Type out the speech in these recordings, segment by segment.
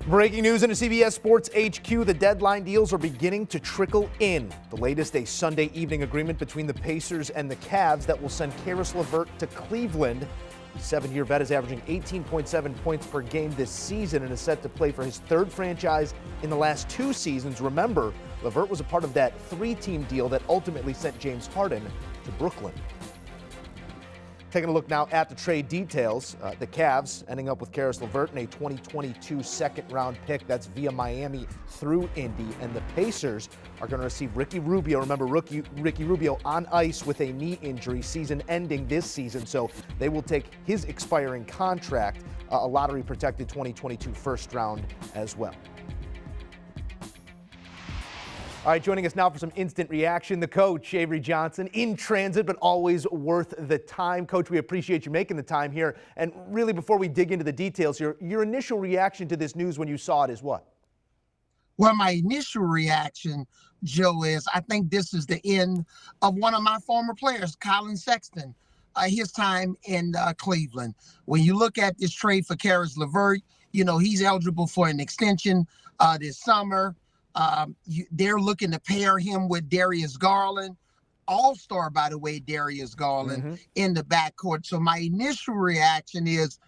Breaking news into CBS Sports HQ, the deadline deals are beginning to trickle in. The latest, a Sunday evening agreement between the Pacers and the Cavs that will send Caris Levert to Cleveland. The 7-year vet is averaging 18.7 points per game this season and is set to play for his third franchise in the last 2 seasons. Remember, Levert was a part of that 3-team deal that ultimately sent James Harden to Brooklyn. Taking a look now at the trade details, the Cavs ending up with Caris Levert in a 2022 second-round pick. That's via Miami through Indy. And the Pacers are going to receive Ricky Rubio. Remember, Ricky Rubio on ice with a knee injury, season ending this season. So they will take his expiring contract, a lottery-protected 2022 first round as well. All right, joining us now for some instant reaction, the coach, Avery Johnson, in transit, but always worth the time. Coach, we appreciate you making the time here. And really, before we dig into the details, your initial reaction to this news when you saw it is what? Well, my initial reaction, Joe, is I think this is the end of one of my former players, Collin Sexton, his time in Cleveland. When you look at this trade for Caris Levert, you know, he's eligible for an extension this summer. They're looking to pair him with Darius Garland, all-star, by the way, Darius Garland, in the backcourt. So my initial reaction is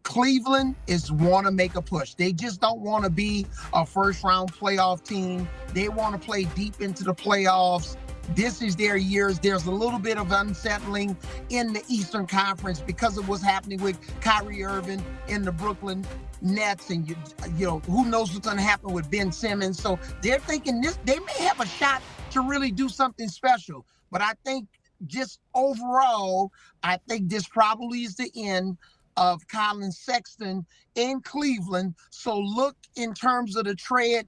Cleveland want to make a push. They just don't want to be a first-round playoff team. They want to play deep into the playoffs. This is their years. There's a little bit of unsettling in the Eastern Conference because of what's happening with Kyrie Irving in the Brooklyn Nets, and you know who knows what's going to happen with Ben Simmons. So they're thinking they may have a shot to really do something special. But I think just overall, I think this probably is the end of Collin Sexton in Cleveland. So look in terms of the trade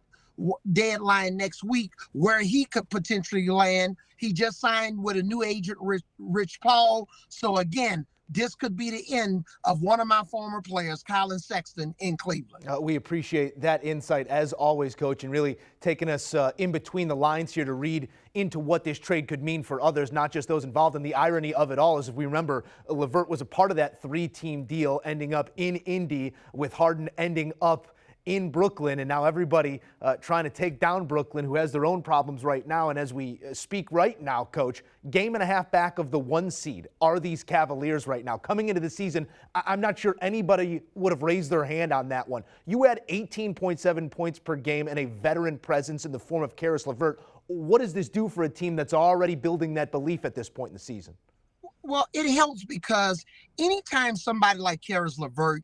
deadline next week where he could potentially land. He just signed with a new agent, Rich Paul. So again, this could be the end of one of my former players, Collin Sexton, in Cleveland. We appreciate that insight, as always, Coach, and really taking us in between the lines here to read into what this trade could mean for others, not just those involved. And the irony of it all is, if we remember, Levert was a part of that 3-team deal, ending up in Indy, with Harden ending up in Brooklyn, and now everybody trying to take down Brooklyn, who has their own problems right now. And as we speak right now, Coach, game and a half back of the 1 seed are these Cavaliers right now. Coming into the season, I'm not sure anybody would have raised their hand on that one. You had 18.7 points per game and a veteran presence in the form of Caris Levert. What does this do for a team that's already building that belief at this point in the season? Well, it helps because anytime somebody like Caris Levert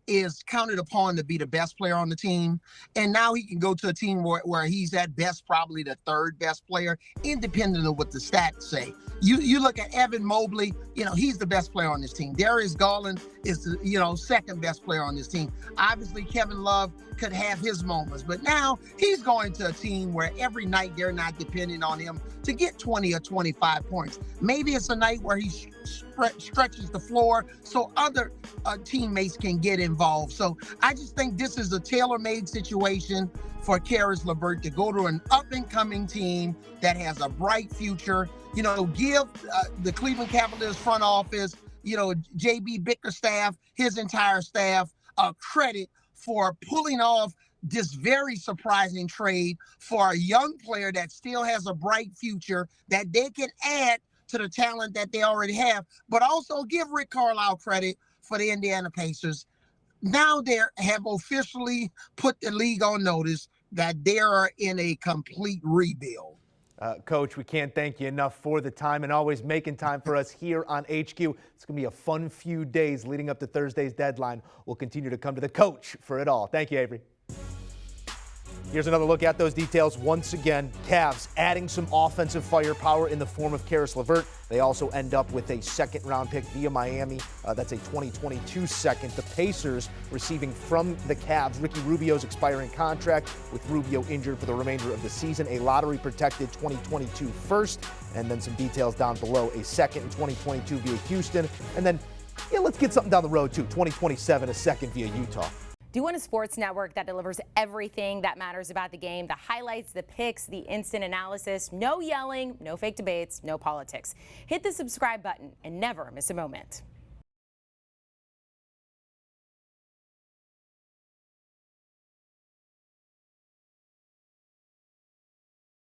is counted upon to be the best player on the team, and now he can go to a team where he's at best probably the 3rd best player, independent of what the stats say. You look at Evan Mobley, you know, he's the best player on this team. Darius Garland is the, 2nd best player on this team. Obviously, Kevin Love could have his moments, but now he's going to a team where every night they're not depending on him to get 20 or 25 points. Maybe it's a night where he stretches the floor so other teammates can get involved. So I just think this is a tailor-made situation for Caris Levert to go to an up-and-coming team that has a bright future. You know, give the Cleveland Cavaliers front office, you know, J.B. Bickerstaff, his entire staff, credit for pulling off this very surprising trade for a young player that still has a bright future that they can add to the talent that they already have, but also give Rick Carlisle credit for the Indiana Pacers. Now they have officially put the league on notice that they are in a complete rebuild. Coach, we can't thank you enough for the time and always making time for us here on HQ. It's going to be a fun few days leading up to Thursday's deadline. We'll continue to come to the coach for it all. Thank you, Avery. Here's another look at those details. Once again, Cavs adding some offensive firepower in the form of Caris Levert. They also end up with a second-round pick via Miami. That's a 2022 second. The Pacers receiving from the Cavs Ricky Rubio's expiring contract, with Rubio injured for the remainder of the season, a lottery-protected 2022 first, and then some details down below, a second in 2022 via Houston, and then, let's get something down the road too, 2027, a second via Utah. Do you want a sports network that delivers everything that matters about the game? The highlights, the picks, the instant analysis, no yelling, no fake debates, no politics. Hit the subscribe button and never miss a moment.